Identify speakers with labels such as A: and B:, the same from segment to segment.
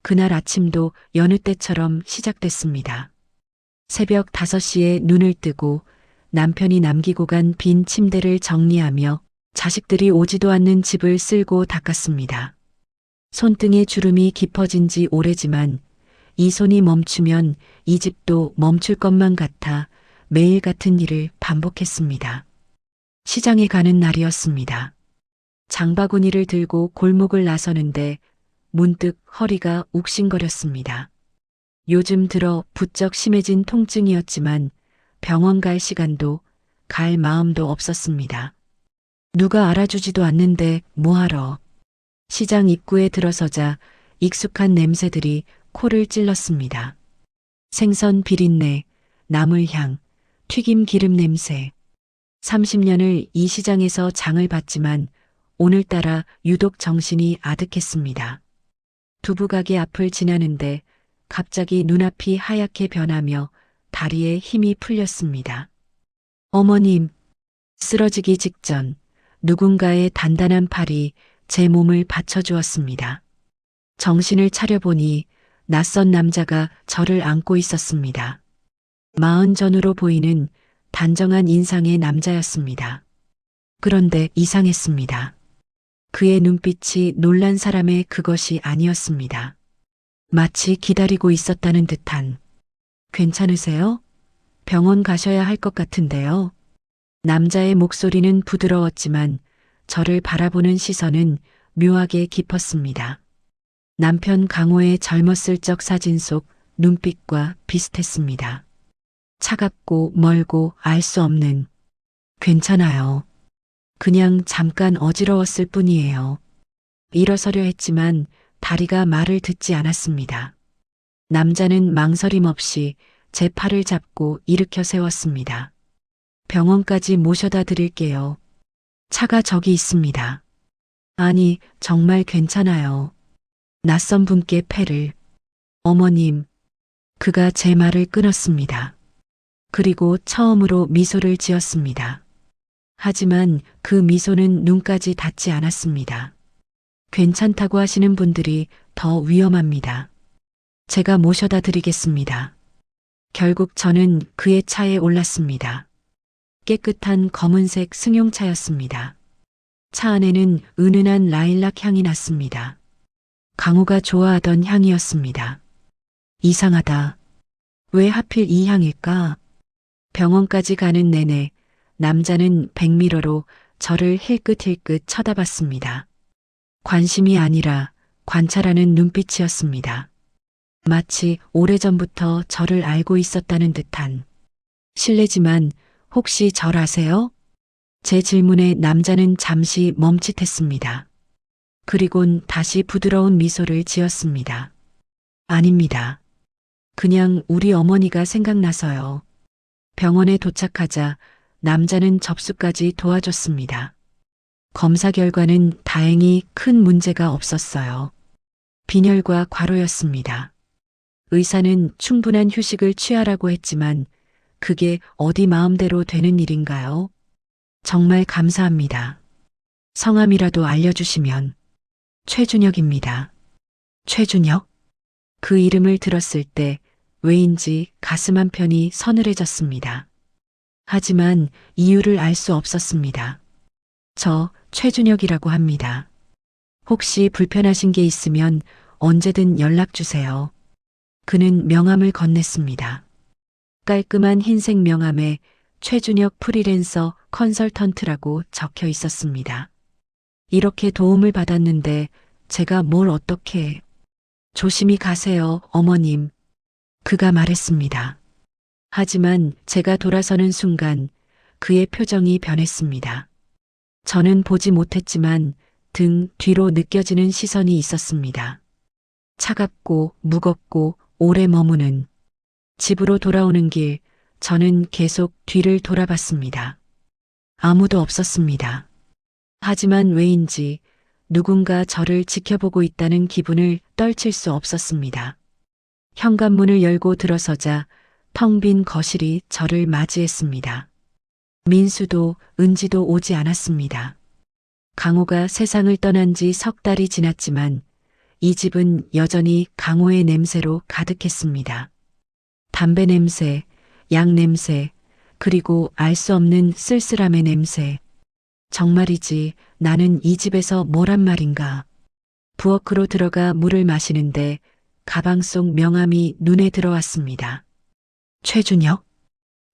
A: 그날 아침도 여느 때처럼 시작됐습니다. 새벽 5시에 눈을 뜨고 남편이 남기고 간 빈 침대를 정리하며 자식들이 오지도 않는 집을 쓸고 닦았습니다. 손등에 주름이 깊어진 지 오래지만 이 손이 멈추면 이 집도 멈출 것만 같아 매일 같은 일을 반복했습니다. 시장에 가는 날이었습니다. 장바구니를 들고 골목을 나서는데 문득 허리가 욱신거렸습니다. 요즘 들어 부쩍 심해진 통증이었지만 병원 갈 시간도 갈 마음도 없었습니다. 누가 알아주지도 않는데 뭐하러. 시장 입구에 들어서자 익숙한 냄새들이 코를 찔렀습니다. 생선 비린내, 나물향, 튀김 기름 냄새. 30년을 이 시장에서 장을 봤지만 오늘따라 유독 정신이 아득했습니다. 두부가게 앞을 지나는데 갑자기 눈앞이 하얗게 변하며 다리에 힘이 풀렸습니다. 어머님, 쓰러지기 직전 누군가의 단단한 팔이 제 몸을 받쳐주었습니다. 정신을 차려보니 낯선 남자가 저를 안고 있었습니다. 40 전후로 보이는 단정한 인상의 남자였습니다. 그런데 이상했습니다. 그의 눈빛이 놀란 사람의 그것이 아니었습니다. 마치 기다리고 있었다는 듯한. 괜찮으세요? 병원 가셔야 할 것 같은데요. 남자의 목소리는 부드러웠지만 저를 바라보는 시선은 묘하게 깊었습니다. 남편 강호의 젊었을 적 사진 속 눈빛과 비슷했습니다. 차갑고 멀고 알 수 없는. 괜찮아요. 그냥 잠깐 어지러웠을 뿐이에요. 일어서려 했지만 다리가 말을 듣지 않았습니다. 남자는 망설임 없이 제 팔을 잡고 일으켜 세웠습니다. 병원까지 모셔다 드릴게요. 차가 저기 있습니다. 아니, 정말 괜찮아요. 낯선 분께 패를. 어머님, 그가 제 말을 끊었습니다. 그리고 처음으로 미소를 지었습니다. 하지만 그 미소는 눈까지 닿지 않았습니다. 괜찮다고 하시는 분들이 더 위험합니다. 제가 모셔다 드리겠습니다. 결국 저는 그의 차에 올랐습니다. 깨끗한 검은색 승용차였습니다. 차 안에는 은은한 라일락 향이 났습니다. 강호가 좋아하던 향이었습니다. 이상하다. 왜 하필 이 향일까? 병원까지 가는 내내 남자는 백미러로 저를 힐끗힐끗 쳐다봤습니다. 관심이 아니라 관찰하는 눈빛이었습니다. 마치 오래전부터 저를 알고 있었다는 듯한. 실례지만 혹시 절 아세요? 제 질문에 남자는 잠시 멈칫했습니다. 그리곤 다시 부드러운 미소를 지었습니다. 아닙니다. 그냥 우리 어머니가 생각나서요. 병원에 도착하자 남자는 접수까지 도와줬습니다. 검사 결과는 다행히 큰 문제가 없었어요. 빈혈과 과로였습니다. 의사는 충분한 휴식을 취하라고 했지만 그게 어디 마음대로 되는 일인가요? 정말 감사합니다. 성함이라도 알려주시면. 최준혁입니다. 최준혁? 그 이름을 들었을 때 왜인지 가슴 한편이 서늘해졌습니다. 하지만 이유를 알 수 없었습니다. 저 최준혁이라고 합니다. 혹시 불편하신 게 있으면 언제든 연락 주세요. 그는 명함을 건넸습니다. 깔끔한 흰색 명함에 최준혁 프리랜서 컨설턴트라고 적혀 있었습니다. 이렇게 도움을 받았는데 제가 뭘 어떻게. 조심히 가세요, 어머님. 그가 말했습니다. 하지만 제가 돌아서는 순간 그의 표정이 변했습니다. 저는 보지 못했지만 등 뒤로 느껴지는 시선이 있었습니다. 차갑고 무겁고 오래 머무는. 집으로 돌아오는 길, 저는 계속 뒤를 돌아봤습니다. 아무도 없었습니다. 하지만 왜인지 누군가 저를 지켜보고 있다는 기분을 떨칠 수 없었습니다. 현관문을 열고 들어서자 텅 빈 거실이 저를 맞이했습니다. 민수도 은지도 오지 않았습니다. 강호가 세상을 떠난 지 석 달이 지났지만 이 집은 여전히 강호의 냄새로 가득했습니다. 담배 냄새, 약 냄새, 그리고 알 수 없는 쓸쓸함의 냄새. 정말이지 나는 이 집에서 뭐란 말인가. 부엌으로 들어가 물을 마시는데 가방 속 명함이 눈에 들어왔습니다. 최준혁?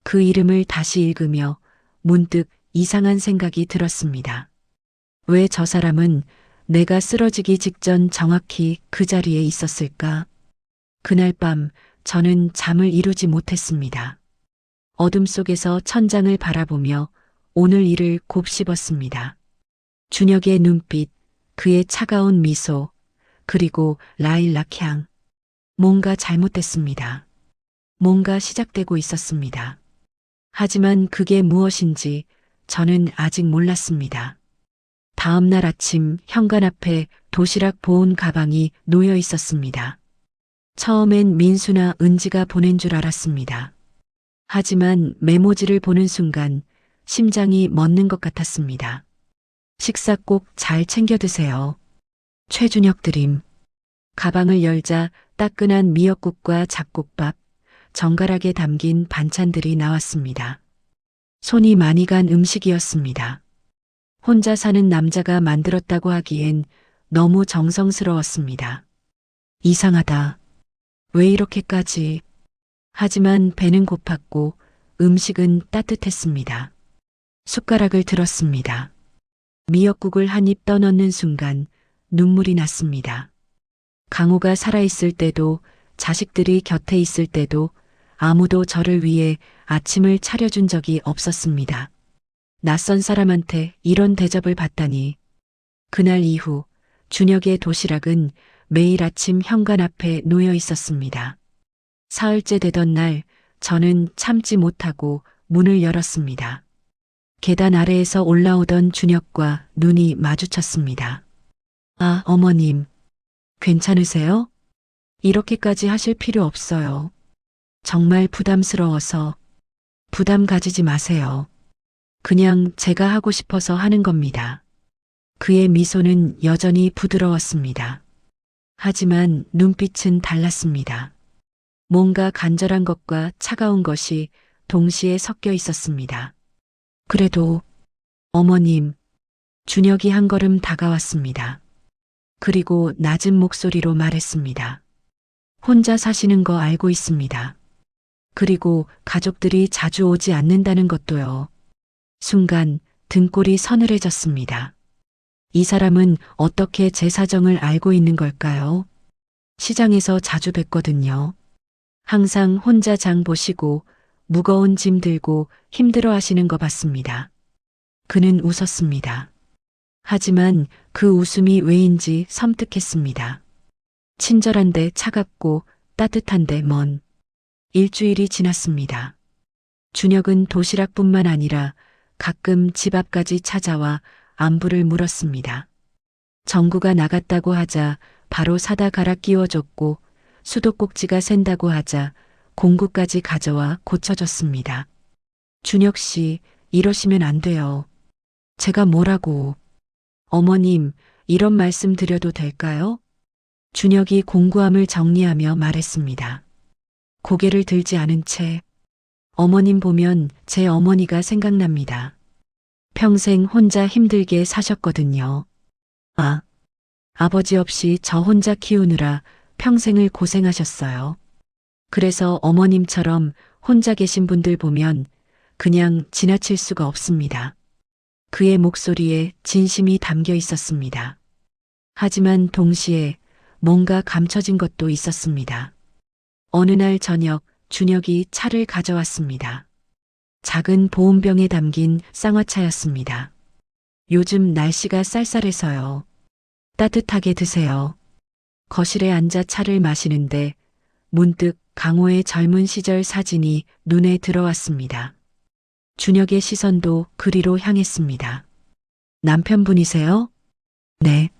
A: 그 이름을 다시 읽으며 문득 이상한 생각이 들었습니다. 왜 저 사람은 내가 쓰러지기 직전 정확히 그 자리에 있었을까? 그날 밤 저는 잠을 이루지 못했습니다. 어둠 속에서 천장을 바라보며 오늘 일을 곱씹었습니다. 준혁의 눈빛, 그의 차가운 미소, 그리고 라일락 향. 뭔가 잘못됐습니다. 뭔가 시작되고 있었습니다. 하지만 그게 무엇인지 저는 아직 몰랐습니다. 다음 날 아침 현관 앞에 도시락 보온 가방이 놓여 있었습니다. 처음엔 민수나 은지가 보낸 줄 알았습니다. 하지만 메모지를 보는 순간 심장이 멎는 것 같았습니다. 식사 꼭 잘 챙겨 드세요. 최준혁 드림. 가방을 열자 따끈한 미역국과 잡곡밥, 정갈하게 담긴 반찬들이 나왔습니다. 손이 많이 간 음식이었습니다. 혼자 사는 남자가 만들었다고 하기엔 너무 정성스러웠습니다. 이상하다. 왜 이렇게까지. 하지만 배는 고팠고 음식은 따뜻했습니다. 숟가락을 들었습니다. 미역국을 한 입 떠넣는 순간 눈물이 났습니다. 강호가 살아있을 때도 자식들이 곁에 있을 때도 아무도 저를 위해 아침을 차려준 적이 없었습니다. 낯선 사람한테 이런 대접을 받다니. 그날 이후 준혁의 도시락은 매일 아침 현관 앞에 놓여 있었습니다. 사흘째 되던 날 저는 참지 못하고 문을 열었습니다. 계단 아래에서 올라오던 준혁과 눈이 마주쳤습니다. 아, 어머님. 괜찮으세요? 이렇게까지 하실 필요 없어요. 정말 부담스러워서. 부담 가지지 마세요. 그냥 제가 하고 싶어서 하는 겁니다. 그의 미소는 여전히 부드러웠습니다. 하지만 눈빛은 달랐습니다. 뭔가 간절한 것과 차가운 것이 동시에 섞여 있었습니다. 그래도 어머님, 준혁이 한 걸음 다가왔습니다. 그리고 낮은 목소리로 말했습니다. 혼자 사시는 거 알고 있습니다. 그리고 가족들이 자주 오지 않는다는 것도요. 순간 등골이 서늘해졌습니다. 이 사람은 어떻게 제 사정을 알고 있는 걸까요? 시장에서 자주 뵀거든요. 항상 혼자 장 보시고 무거운 짐 들고 힘들어 하시는 거 봤습니다. 그는 웃었습니다. 하지만 그 웃음이 왜인지 섬뜩했습니다. 친절한데 차갑고 따뜻한데 먼. 일주일이 지났습니다. 준혁은 도시락뿐만 아니라 가끔 집 앞까지 찾아와 안부를 물었습니다. 전구가 나갔다고 하자 바로 사다 갈아 끼워줬고 수도꼭지가 샌다고 하자 공구까지 가져와 고쳐줬습니다. 준혁 씨, 이러시면 안 돼요. 제가 뭐라고. 어머님, 이런 말씀 드려도 될까요? 준혁이 공구함을 정리하며 말했습니다. 고개를 들지 않은 채. 어머님 보면 제 어머니가 생각납니다. 평생 혼자 힘들게 사셨거든요. 아, 아버지 없이 저 혼자 키우느라 평생을 고생하셨어요. 그래서 어머님처럼 혼자 계신 분들 보면 그냥 지나칠 수가 없습니다. 그의 목소리에 진심이 담겨 있었습니다. 하지만 동시에 뭔가 감춰진 것도 있었습니다. 어느 날 저녁 준혁이 차를 가져왔습니다. 작은 보온병에 담긴 쌍화차였습니다. 요즘 날씨가 쌀쌀해서요. 따뜻하게 드세요. 거실에 앉아 차를 마시는데 문득 강호의 젊은 시절 사진이 눈에 들어왔습니다. 준혁의 시선도 그리로 향했습니다. 남편분이세요? 네.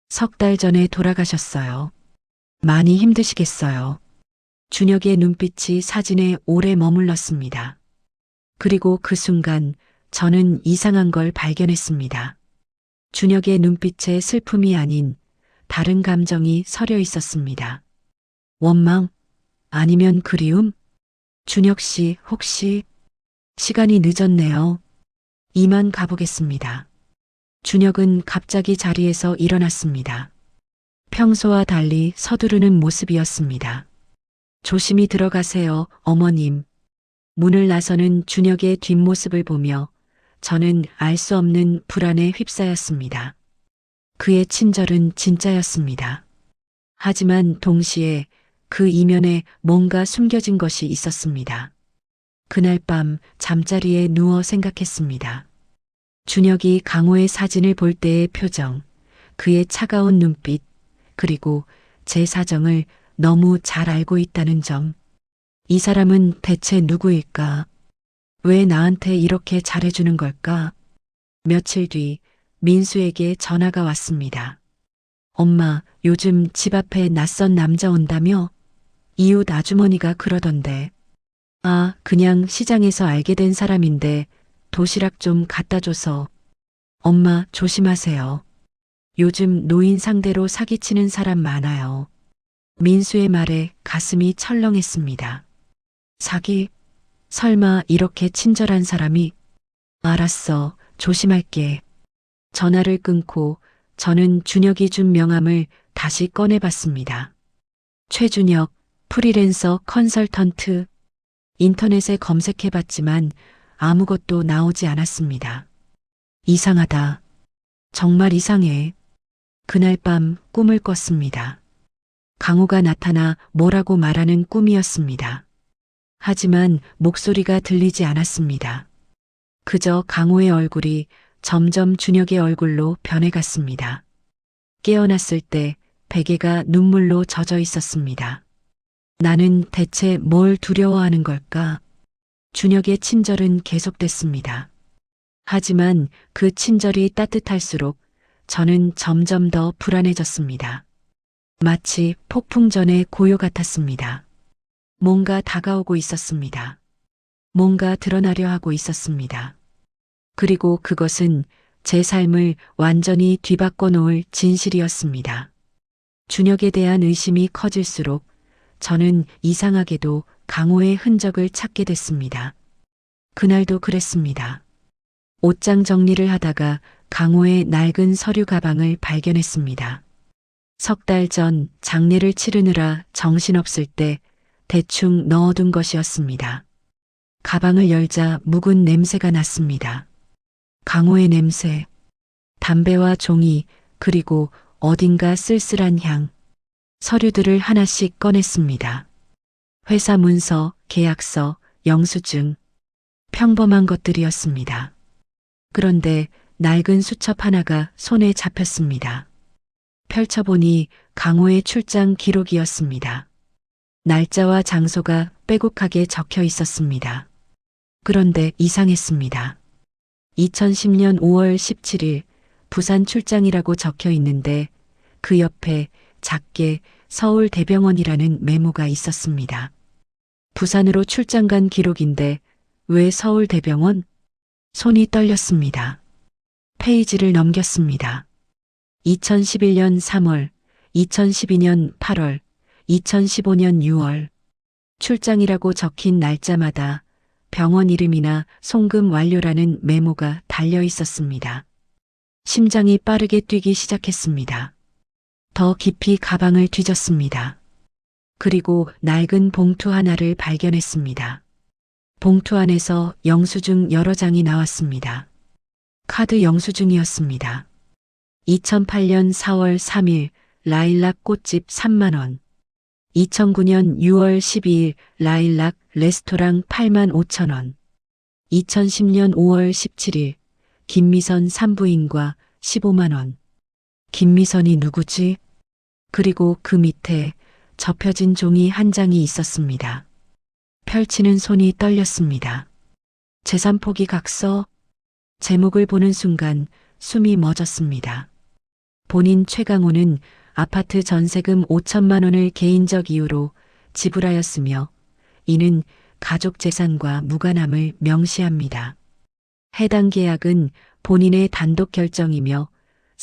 A: 석 달 전에 돌아가셨어요. 많이 힘드시겠어요. 준혁의 눈빛이 사진에 오래 머물렀습니다. 그리고 그 순간 저는 이상한 걸 발견했습니다. 준혁의 눈빛에 슬픔이 아닌 다른 감정이 서려 있었습니다. 원망? 아니면 그리움? 준혁 씨, 혹시 시간이 늦었네요. 이만 가보겠습니다. 준혁은 갑자기 자리에서 일어났습니다. 평소와 달리 서두르는 모습이었습니다. 조심히 들어가세요, 어머님. 문을 나서는 준혁의 뒷모습을 보며 저는 알 수 없는 불안에 휩싸였습니다. 그의 친절은 진짜였습니다. 하지만 동시에 그 이면에 뭔가 숨겨진 것이 있었습니다. 그날 밤 잠자리에 누워 생각했습니다. 준혁이 강호의 사진을 볼 때의 표정, 그의 차가운 눈빛, 그리고 제 사정을 너무 잘 알고 있다는 점. 이 사람은 대체 누구일까? 왜 나한테 이렇게 잘해주는 걸까? 며칠 뒤 민수에게 전화가 왔습니다. 엄마, 요즘 집 앞에 낯선 남자 온다며? 이웃 아주머니가 그러던데. 아, 그냥 시장에서 알게 된 사람인데 도시락 좀 갖다 줘서. 엄마, 조심하세요. 요즘 노인 상대로 사기치는 사람 많아요. 민수의 말에 가슴이 철렁했습니다. 사기? 설마 이렇게 친절한 사람이? 알았어, 조심할게. 전화를 끊고 저는 준혁이 준 명함을 다시 꺼내봤습니다. 최준혁, 프리랜서 컨설턴트. 인터넷에 검색해봤지만 아무것도 나오지 않았습니다. 이상하다. 정말 이상해. 그날 밤 꿈을 꿨습니다. 강호가 나타나 뭐라고 말하는 꿈이었습니다. 하지만 목소리가 들리지 않았습니다. 그저 강호의 얼굴이 점점 준혁의 얼굴로 변해갔습니다. 깨어났을 때 베개가 눈물로 젖어 있었습니다. 나는 대체 뭘 두려워하는 걸까? 준혁의 친절은 계속됐습니다. 하지만 그 친절이 따뜻할수록 저는 점점 더 불안해졌습니다. 마치 폭풍 전의 고요 같았습니다. 뭔가 다가오고 있었습니다. 뭔가 드러나려 하고 있었습니다. 그리고 그것은 제 삶을 완전히 뒤바꿔 놓을 진실이었습니다. 준혁에 대한 의심이 커질수록 저는 이상하게도 강호의 흔적을 찾게 됐습니다. 그날도 그랬습니다. 옷장 정리를 하다가 강호의 낡은 서류 가방을 발견했습니다. 석 달 전 장례를 치르느라 정신없을 때 대충 넣어둔 것이었습니다. 가방을 열자 묵은 냄새가 났습니다. 강호의 냄새, 담배와 종이, 그리고 어딘가 쓸쓸한 향. 서류들을 하나씩 꺼냈습니다. 회사 문서, 계약서, 영수증. 평범한 것들이었습니다. 그런데 낡은 수첩 하나가 손에 잡혔습니다. 펼쳐보니 강호의 출장 기록이었습니다. 날짜와 장소가 빼곡하게 적혀 있었습니다. 그런데 이상했습니다. 2010년 5월 17일 부산 출장이라고 적혀 있는데 그 옆에 작게 서울대병원이라는 메모가 있었습니다. 부산으로 출장 간 기록인데 왜 서울대병원? 손이 떨렸습니다. 페이지를 넘겼습니다. 2011년 3월, 2012년 8월, 2015년 6월. 출장이라고 적힌 날짜마다 병원 이름이나 송금 완료라는 메모가 달려 있었습니다. 심장이 빠르게 뛰기 시작했습니다. 더 깊이 가방을 뒤졌습니다. 그리고 낡은 봉투 하나를 발견했습니다. 봉투 안에서 영수증 여러 장이 나왔습니다. 카드 영수증이었습니다. 2008년 4월 3일 라일락 꽃집 3만 원. 2009년 6월 12일 라일락 레스토랑 8만 5천 원. 2010년 5월 17일 김미선 산부인과 15만 원. 김미선이 누구지? 그리고 그 밑에 접혀진 종이 한 장이 있었습니다. 펼치는 손이 떨렸습니다. 재산 포기 각서. 제목을 보는 순간 숨이 멎었습니다. 본인 최강호는 아파트 전세금 5천만 원을 개인적 이유로 지불하였으며 이는 가족 재산과 무관함을 명시합니다. 해당 계약은 본인의 단독 결정이며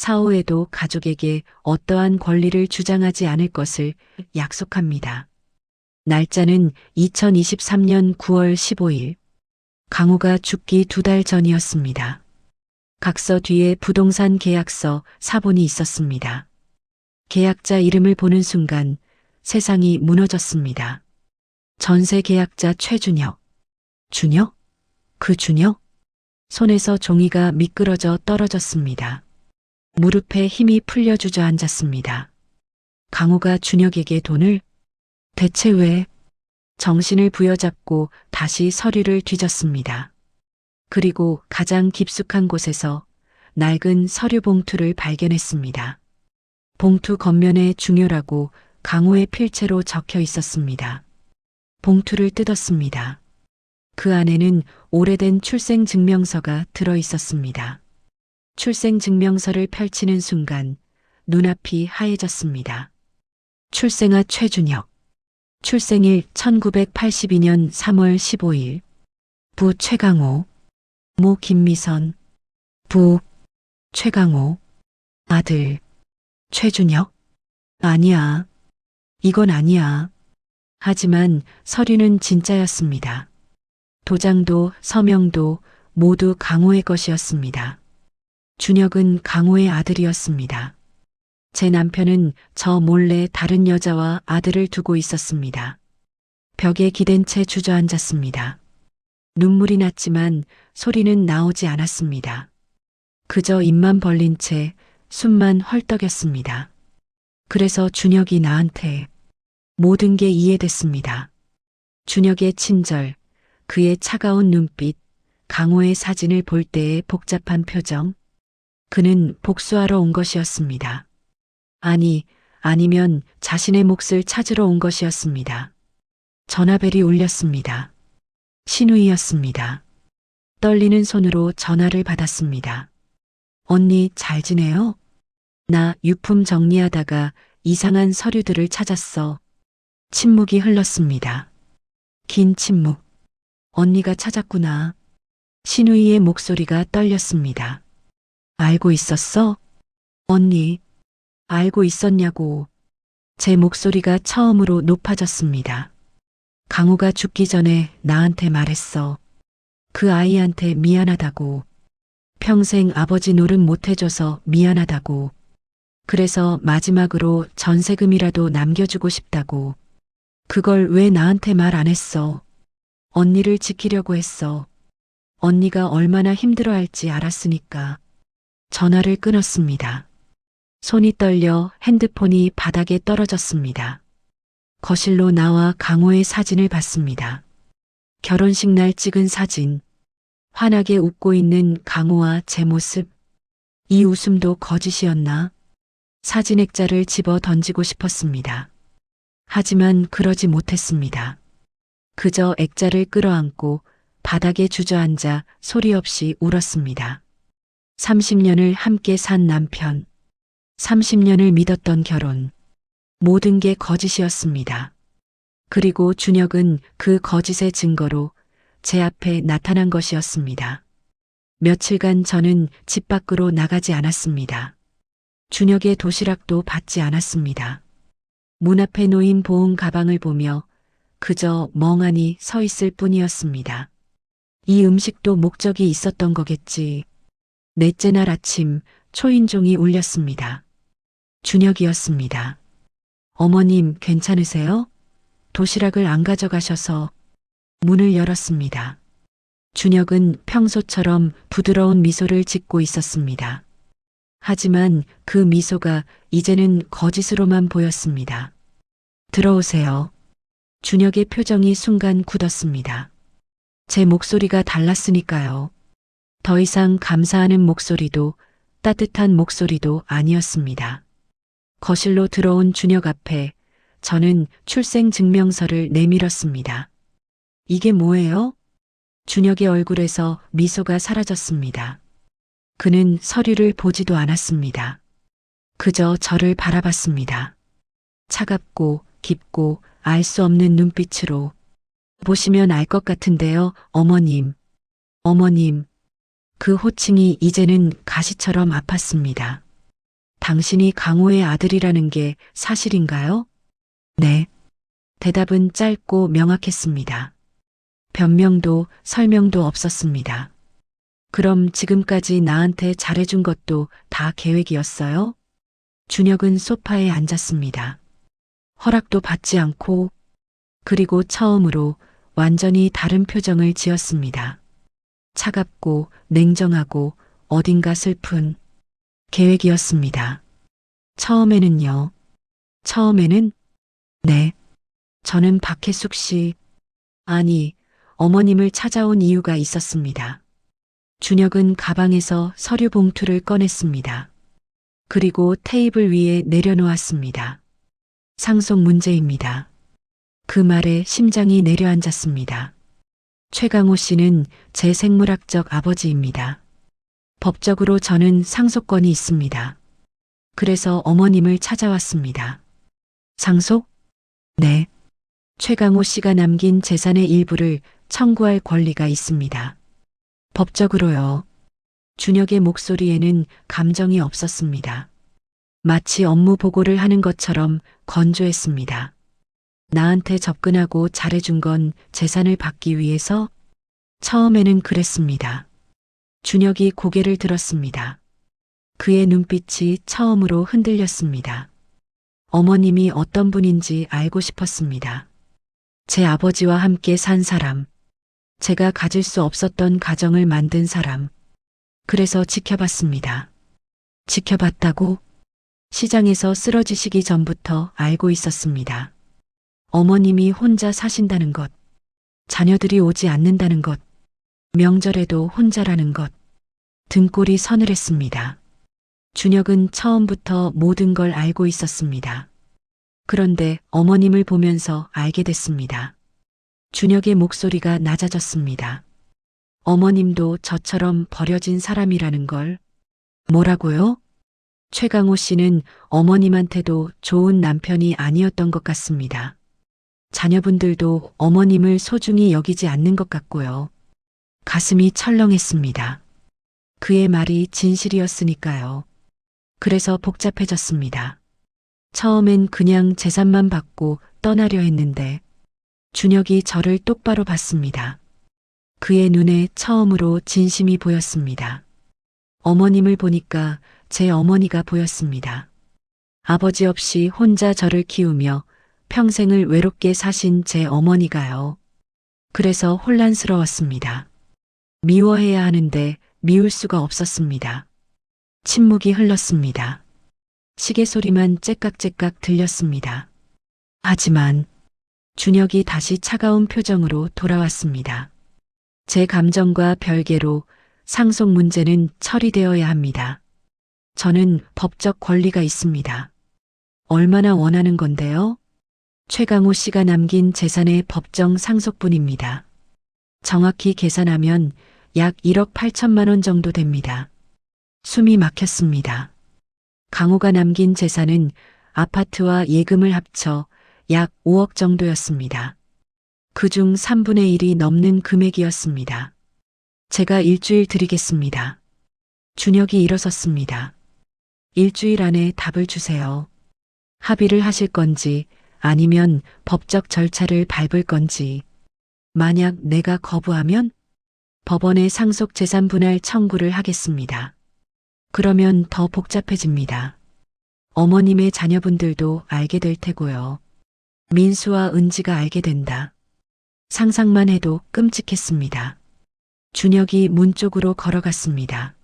A: 사후에도 가족에게 어떠한 권리를 주장하지 않을 것을 약속합니다. 날짜는 2023년 9월 15일. 강호가 죽기 2달 전이었습니다. 각서 뒤에 부동산 계약서 사본이 있었습니다. 계약자 이름을 보는 순간 세상이 무너졌습니다. 전세 계약자 최준혁. 준혁? 그 준혁? 손에서 종이가 미끄러져 떨어졌습니다. 무릎에 힘이 풀려 주저앉았습니다. 강호가 준혁에게 돈을? 대체 왜? 정신을 부여잡고 다시 서류를 뒤졌습니다. 그리고 가장 깊숙한 곳에서 낡은 서류 봉투를 발견했습니다. 봉투 겉면에 중요라고 강호의 필체로 적혀 있었습니다. 봉투를 뜯었습니다. 그 안에는 오래된 출생증명서가 들어 있었습니다. 출생증명서를 펼치는 순간 눈앞이 하얘졌습니다. 출생아 최준혁. 출생일 1982년 3월 15일. 부 최강호. 모 김미선. 부 최강호. 아들 최준혁. 아니야. 이건 아니야. 하지만 서류는 진짜였습니다. 도장도 서명도 모두 강호의 것이었습니다. 준혁은 강호의 아들이었습니다. 제 남편은 저 몰래 다른 여자와 아들을 두고 있었습니다. 벽에 기댄 채 주저앉았습니다. 눈물이 났지만 소리는 나오지 않았습니다. 그저 입만 벌린 채 숨만 헐떡였습니다. 그래서 준혁이 나한테 모든 게 이해됐습니다. 준혁의 친절, 그의 차가운 눈빛, 강호의 사진을 볼 때의 복잡한 표정. 그는 복수하러 온 것이었습니다. 아니면 자신의 몫을 찾으러 온 것이었습니다. 전화벨이 울렸습니다. 신우이였습니다. 떨리는 손으로 전화를 받았습니다. 언니 잘 지내요? 나 유품 정리하다가 이상한 서류들을 찾았어. 침묵이 흘렀습니다. 긴 침묵. 언니가 찾았구나. 신우이의 목소리가 떨렸습니다. 알고 있었어? 언니, 알고 있었냐고. 제 목소리가 처음으로 높아졌습니다. 강호가 죽기 전에 나한테 말했어. 그 아이한테 미안하다고. 평생 아버지 노릇 못 해줘서 미안하다고. 그래서 마지막으로 전세금이라도 남겨주고 싶다고. 그걸 왜 나한테 말 안 했어? 언니를 지키려고 했어. 언니가 얼마나 힘들어할지 알았으니까. 전화를 끊었습니다. 손이 떨려 핸드폰이 바닥에 떨어졌습니다. 거실로 나와 강호의 사진을 봤습니다. 결혼식 날 찍은 사진. 환하게 웃고 있는 강호와 제 모습. 이 웃음도 거짓이었나? 사진 액자를 집어 던지고 싶었습니다. 하지만 그러지 못했습니다. 그저 액자를 끌어안고 바닥에 주저앉아 소리 없이 울었습니다. 30년을 함께 산 남편. 30년을 믿었던 결혼. 모든 게 거짓이었습니다. 그리고 준혁은 그 거짓의 증거로 제 앞에 나타난 것이었습니다. 며칠간 저는 집 밖으로 나가지 않았습니다. 준혁의 도시락도 받지 않았습니다. 문 앞에 놓인 보온 가방을 보며 그저 멍하니 서 있을 뿐이었습니다. 이 음식도 목적이 있었던 거겠지. 넷째 날 아침 초인종이 울렸습니다. 준혁이었습니다. 어머님 괜찮으세요? 도시락을 안 가져가셔서. 문을 열었습니다. 준혁은 평소처럼 부드러운 미소를 짓고 있었습니다. 하지만 그 미소가 이제는 거짓으로만 보였습니다. 들어오세요. 준혁의 표정이 순간 굳었습니다. 제 목소리가 달랐으니까요. 더 이상 감사하는 목소리도 따뜻한 목소리도 아니었습니다. 거실로 들어온 준혁 앞에 저는 출생증명서를 내밀었습니다. 이게 뭐예요? 준혁의 얼굴에서 미소가 사라졌습니다. 그는 서류를 보지도 않았습니다. 그저 저를 바라봤습니다. 차갑고 깊고 알 수 없는 눈빛으로. 보시면 알 것 같은데요, 어머님. 어머님. 그 호칭이 이제는 가시처럼 아팠습니다. 당신이 강호의 아들이라는 게 사실인가요? 네. 대답은 짧고 명확했습니다. 변명도 설명도 없었습니다. 그럼 지금까지 나한테 잘해준 것도 다 계획이었어요? 준혁은 소파에 앉았습니다. 허락도 받지 않고, 그리고 처음으로 완전히 다른 표정을 지었습니다. 차갑고 냉정하고 어딘가 슬픈 계획이었습니다. 처음에는요. 처음에는 네. 저는 박혜숙 씨, 아니, 어머님을 찾아온 이유가 있었습니다. 준혁은 가방에서 서류 봉투를 꺼냈습니다. 그리고 테이블 위에 내려놓았습니다. 상속 문제입니다. 그 말에 심장이 내려앉았습니다. 최강호 씨는 제 생물학적 아버지입니다. 법적으로 저는 상속권이 있습니다. 그래서 어머님을 찾아왔습니다. 상속? 네. 최강호 씨가 남긴 재산의 일부를 청구할 권리가 있습니다. 법적으로요. 준혁의 목소리에는 감정이 없었습니다. 마치 업무 보고를 하는 것처럼 건조했습니다. 나한테 접근하고 잘해준 건 재산을 받기 위해서? 처음에는 그랬습니다. 준혁이 고개를 들었습니다. 그의 눈빛이 처음으로 흔들렸습니다. 어머님이 어떤 분인지 알고 싶었습니다. 제 아버지와 함께 산 사람, 제가 가질 수 없었던 가정을 만든 사람, 그래서 지켜봤습니다. 지켜봤다고? 시장에서 쓰러지시기 전부터 알고 있었습니다. 어머님이 혼자 사신다는 것, 자녀들이 오지 않는다는 것, 명절에도 혼자라는 것, 등골이 서늘했습니다. 준혁은 처음부터 모든 걸 알고 있었습니다. 그런데 어머님을 보면서 알게 됐습니다. 준혁의 목소리가 낮아졌습니다. 어머님도 저처럼 버려진 사람이라는 걸. 뭐라고요? 최강호 씨는 어머님한테도 좋은 남편이 아니었던 것 같습니다. 자녀분들도 어머님을 소중히 여기지 않는 것 같고요. 가슴이 철렁했습니다. 그의 말이 진실이었으니까요. 그래서 복잡해졌습니다. 처음엔 그냥 재산만 받고 떠나려 했는데 준혁이 저를 똑바로 봤습니다. 그의 눈에 처음으로 진심이 보였습니다. 어머님을 보니까 제 어머니가 보였습니다. 아버지 없이 혼자 저를 키우며 평생을 외롭게 사신 제 어머니가요. 그래서 혼란스러웠습니다. 미워해야 하는데 미울 수가 없었습니다. 침묵이 흘렀습니다. 시계 소리만 째깍째깍 들렸습니다. 하지만 준혁이 다시 차가운 표정으로 돌아왔습니다. 제 감정과 별개로 상속 문제는 처리되어야 합니다. 저는 법적 권리가 있습니다. 얼마나 원하는 건데요? 최강호 씨가 남긴 재산의 법정 상속분입니다. 정확히 계산하면 약 1억 8천만 원 정도 됩니다. 숨이 막혔습니다. 강호가 남긴 재산은 아파트와 예금을 합쳐 약 5억 정도였습니다. 그중 3분의 1이 넘는 금액이었습니다. 제가 일주일 드리겠습니다. 준혁이 일어섰습니다. 일주일 안에 답을 주세요. 합의를 하실 건지 아니면 법적 절차를 밟을 건지. 만약 내가 거부하면 법원에 상속 재산 분할 청구를 하겠습니다. 그러면 더 복잡해집니다. 어머님의 자녀분들도 알게 될 테고요. 민수와 은지가 알게 된다. 상상만 해도 끔찍했습니다. 준혁이 문 쪽으로 걸어갔습니다.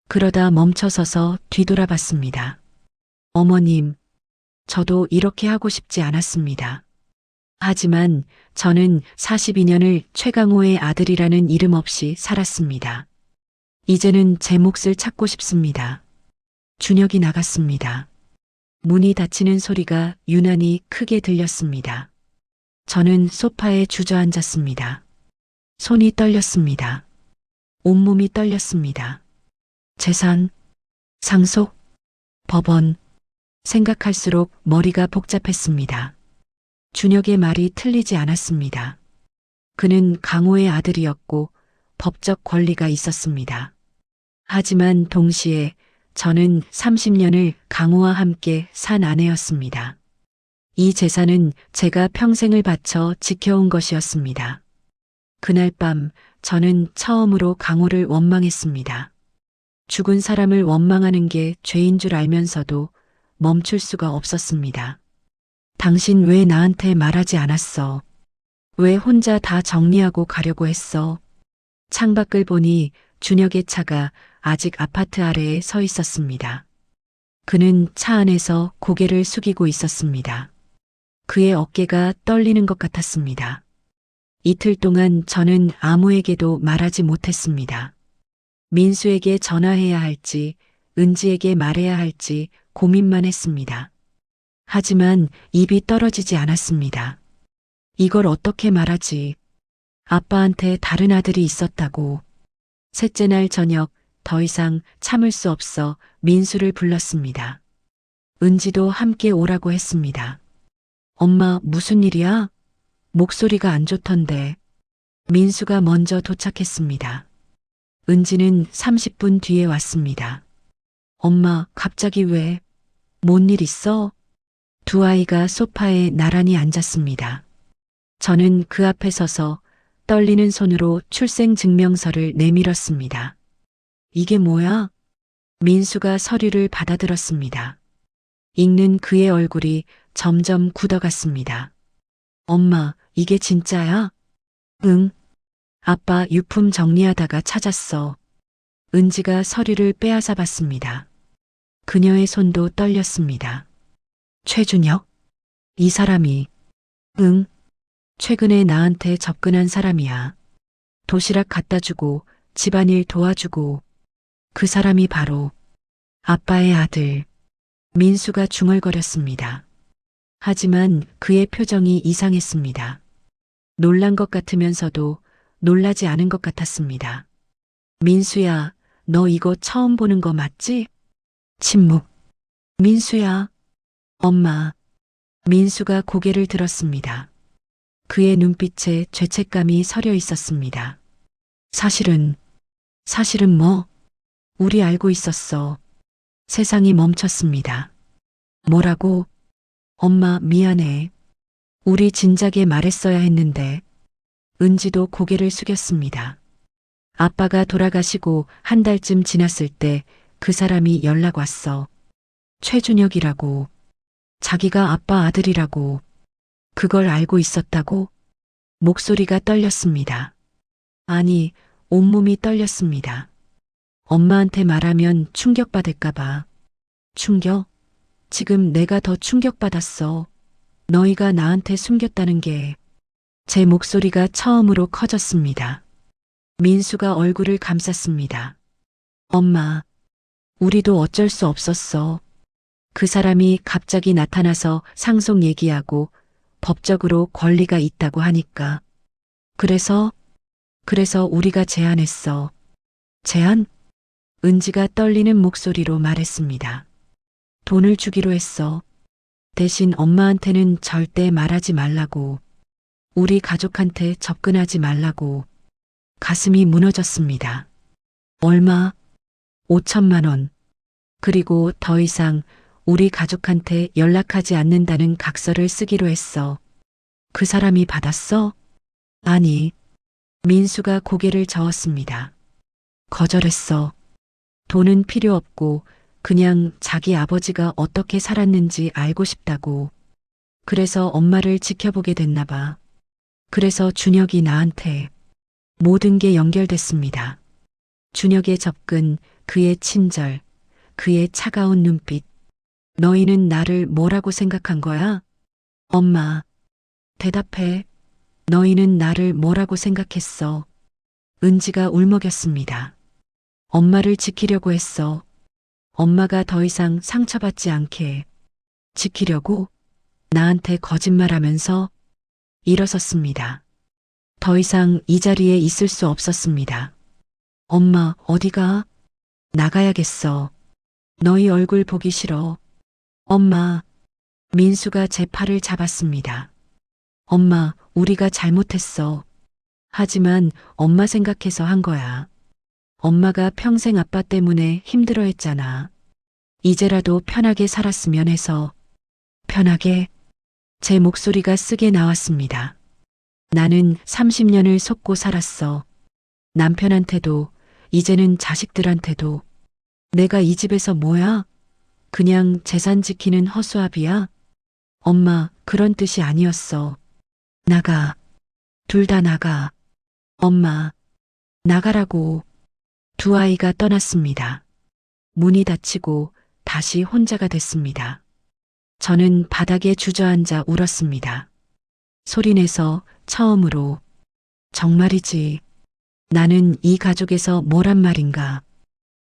A: 그러다 멈춰서서 뒤돌아봤습니다. 어머님, 저도 이렇게 하고 싶지 않았습니다. 하지만 저는 42년을 최강호의 아들이라는 이름 없이 살았습니다. 이제는 제 몫을 찾고 싶습니다. 준혁이 나갔습니다. 문이 닫히는 소리가 유난히 크게 들렸습니다. 저는 소파에 주저앉았습니다. 손이 떨렸습니다. 온몸이 떨렸습니다. 재산, 상속, 법원, 생각할수록 머리가 복잡했습니다. 준혁의 말이 틀리지 않았습니다. 그는 강호의 아들이었고 법적 권리가 있었습니다. 하지만 동시에 저는 30년을 강우와 함께 산 아내였습니다. 이 재산은 제가 평생을 바쳐 지켜온 것이었습니다. 그날 밤 저는 처음으로 강우를 원망했습니다. 죽은 사람을 원망하는 게 죄인 줄 알면서도 멈출 수가 없었습니다. 당신 왜 나한테 말하지 않았어? 왜 혼자 다 정리하고 가려고 했어? 창밖을 보니 준혁의 차가 아직 아파트 아래에 서 있었습니다. 그는 차 안에서 고개를 숙이고 있었습니다. 그의 어깨가 떨리는 것 같았습니다. 이틀 동안 저는 아무에게도 말하지 못했습니다. 민수에게 전화해야 할지, 은지에게 말해야 할지 고민만 했습니다. 하지만 입이 떨어지지 않았습니다. 이걸 어떻게 말하지? 아빠한테 다른 아들이 있었다고. 셋째 날 저녁 더 이상 참을 수 없어 민수를 불렀습니다. 은지도 함께 오라고 했습니다. 엄마, 무슨 일이야? 목소리가 안 좋던데. 민수가 먼저 도착했습니다. 은지는 30분 뒤에 왔습니다. 엄마, 갑자기 왜? 뭔 일 있어? 두 아이가 소파에 나란히 앉았습니다. 저는 그 앞에 서서 떨리는 손으로 출생증명서를 내밀었습니다. 이게 뭐야? 민수가 서류를 받아들었습니다. 읽는 그의 얼굴이 점점 굳어갔습니다. 엄마, 이게 진짜야? 응. 아빠 유품 정리하다가 찾았어. 은지가 서류를 빼앗아 봤습니다. 그녀의 손도 떨렸습니다. 최준혁? 이 사람이. 응. 최근에 나한테 접근한 사람이야. 도시락 갖다 주고 집안일 도와주고. 그 사람이 바로 아빠의 아들. 민수가 중얼거렸습니다. 하지만 그의 표정이 이상했습니다. 놀란 것 같으면서도 놀라지 않은 것 같았습니다. 민수야, 너 이거 처음 보는 거 맞지? 침묵. 민수야. 엄마. 민수가 고개를 들었습니다. 그의 눈빛에 죄책감이 서려 있었습니다. 사실은 뭐? 우리 알고 있었어. 세상이 멈췄습니다. 뭐라고? 엄마, 미안해. 우리 진작에 말했어야 했는데. 은지도 고개를 숙였습니다. 아빠가 돌아가시고 한 달쯤 지났을 때 그 사람이 연락 왔어. 최준혁이라고. 자기가 아빠 아들이라고. 그걸 알고 있었다고? 목소리가 떨렸습니다. 아니, 온몸이 떨렸습니다. 엄마한테 말하면 충격받을까봐. 충격? 지금 내가 더 충격받았어. 너희가 나한테 숨겼다는 게. 제 목소리가 처음으로 커졌습니다. 민수가 얼굴을 감쌌습니다. 엄마, 우리도 어쩔 수 없었어. 그 사람이 갑자기 나타나서 상속 얘기하고 법적으로 권리가 있다고 하니까. 그래서 우리가 제안했어. 제안? 은지가 떨리는 목소리로 말했습니다. 돈을 주기로 했어. 대신 엄마한테는 절대 말하지 말라고. 우리 가족한테 접근하지 말라고. 가슴이 무너졌습니다. 얼마? 5천만 원. 그리고 더 이상 우리 가족한테 연락하지 않는다는 각서를 쓰기로 했어. 그 사람이 받았어? 아니. 민수가 고개를 저었습니다. 거절했어. 돈은 필요 없고 그냥 자기 아버지가 어떻게 살았는지 알고 싶다고. 그래서 엄마를 지켜보게 됐나 봐. 그래서 준혁이 나한테. 모든 게 연결됐습니다. 준혁의 접근, 그의 친절, 그의 차가운 눈빛. 너희는 나를 뭐라고 생각한 거야? 엄마, 대답해. 너희는 나를 뭐라고 생각했어? 은지가 울먹였습니다. 엄마를 지키려고 했어. 엄마가 더 이상 상처받지 않게. 지키려고? 나한테 거짓말하면서? 일어섰습니다. 더 이상 이 자리에 있을 수 없었습니다. 엄마, 어디가? 나가야겠어. 너희 얼굴 보기 싫어. 엄마. 민수가 제 팔을 잡았습니다. 엄마, 우리가 잘못했어. 하지만 엄마 생각해서 한 거야. 엄마가 평생 아빠 때문에 힘들어했잖아. 이제라도 편하게 살았으면 해서. 편하게? 제 목소리가 쓰게 나왔습니다. 나는 30년을 속고 살았어. 남편한테도, 이제는 자식들한테도. 내가 이 집에서 뭐야? 그냥 재산 지키는 허수아비야? 엄마, 그런 뜻이 아니었어. 나가. 둘 다 나가. 엄마, 나가라고. 두 아이가 떠났습니다. 문이 닫히고 다시 혼자가 됐습니다. 저는 바닥에 주저앉아 울었습니다. 소리내서 처음으로 정말이지. 나는 이 가족에서 뭐란 말인가.